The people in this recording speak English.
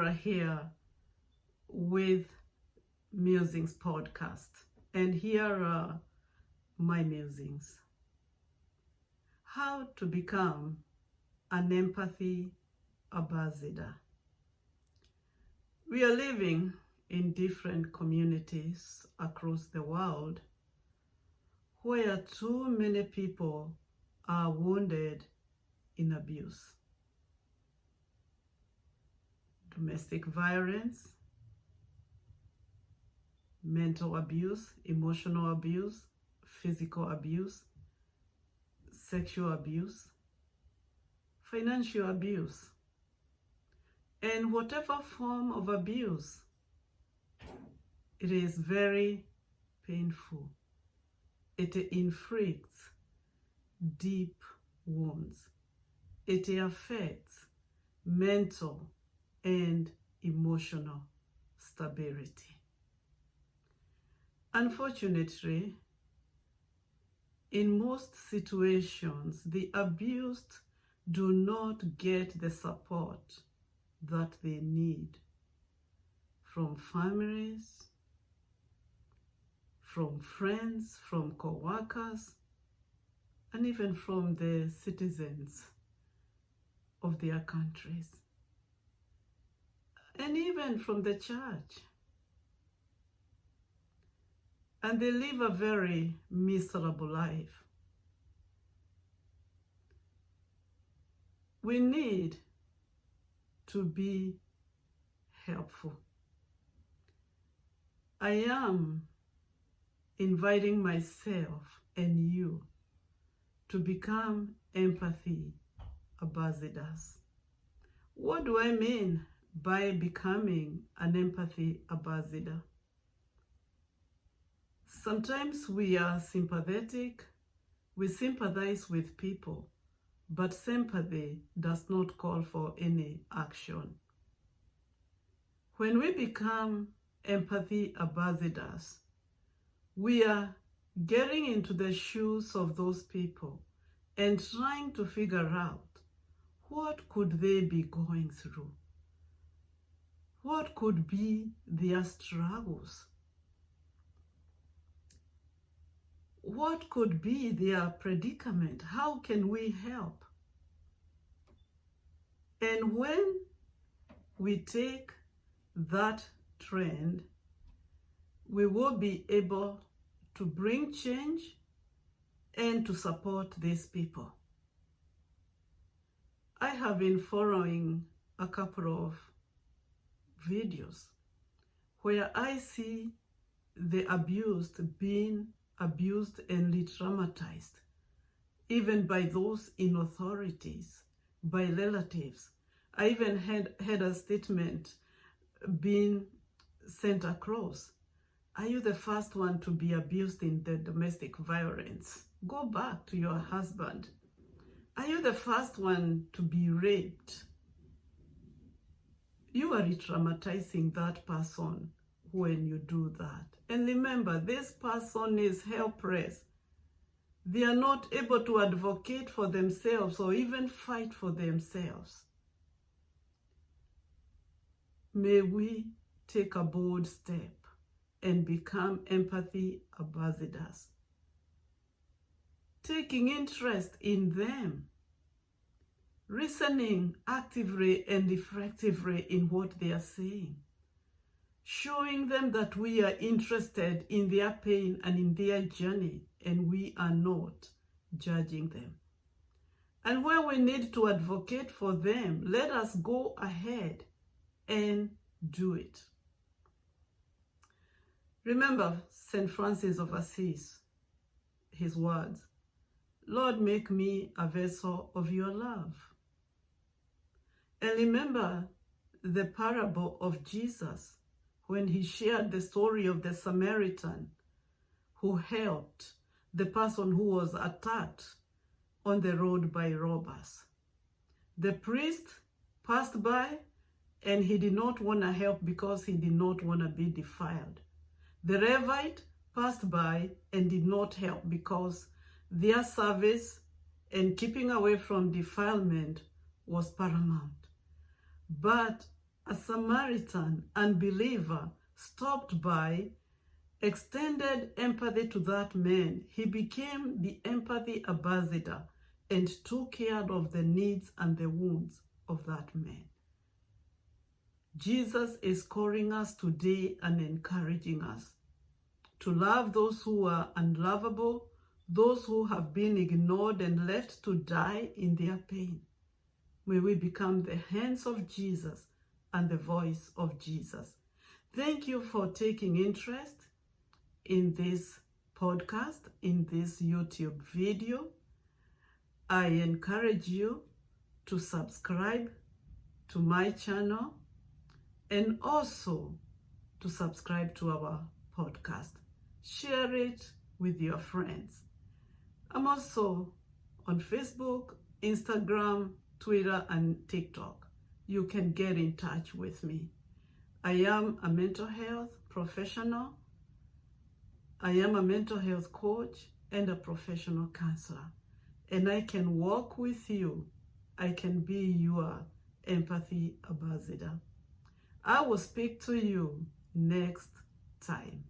are here with Musings podcast, and here are my musings. How to become an empathy ambassador. We are living in different communities across the world where too many people are wounded in abuse. Domestic violence, mental abuse, emotional abuse, physical abuse, sexual abuse, financial abuse, and whatever form of abuse. It is very painful. It inflicts deep wounds. It affects mental and emotional stability. Unfortunately, in most situations, the abused do not get the support that they need from families, from friends, from co-workers, and even from the citizens of their countries, and even from the church. And they live a very miserable life. We need to be helpful. I am inviting myself and you to become empathy ambassadors. What do I mean by becoming an empathy ambassador? Sometimes we are sympathetic, we sympathize with people, but sympathy does not call for any action. When we become empathy ambassadors, we are getting into the shoes of those people and trying to figure out what could they be going through? What could be their struggles? What could be their predicament? How can we help? And when we take that trend, we will be able to bring change and to support these people. I have been following a couple of videos where I see the abused being abused and re-traumatized, even by those in authorities, by relatives. I even had a statement being sent across. Are you the first one to be abused in the domestic violence? Go back to your husband. Are you the first one to be raped? You are re-traumatizing that person when you do that. And remember, this person is helpless. They are not able to advocate for themselves or even fight for themselves. May we take a bold step and become empathy ambassadors, taking interest in them, listening actively and effectively in what they are saying, showing them that we are interested in their pain and in their journey, and we are not judging them. And when we need to advocate for them, let us go ahead and do it. Remember St. Francis of Assisi, his words, Lord, make me a vessel of your love. And remember the parable of Jesus when he shared the story of the Samaritan who helped the person who was attacked on the road by robbers. The priest passed by and he did not want to help because he did not want to be defiled. The Levite passed by and did not help because their service and keeping away from defilement was paramount. But a Samaritan unbeliever stopped by, extended empathy to that man. He became the empathy ambassador and took care of the needs and the wounds of that man. Jesus is calling us today and encouraging us to love those who are unlovable, those who have been ignored and left to die in their pain. May we become the hands of Jesus and the voice of Jesus. Thank you for taking interest in this podcast, in this YouTube video. I encourage you to subscribe to my channel and also to subscribe to our podcast. Share it with your friends. I'm also on Facebook, Instagram, Twitter, and TikTok. You can get in touch with me. I am a mental health professional. I am a mental health coach and a professional counselor. And I can walk with you. I can be your empathy ambassador. I will speak to you next time.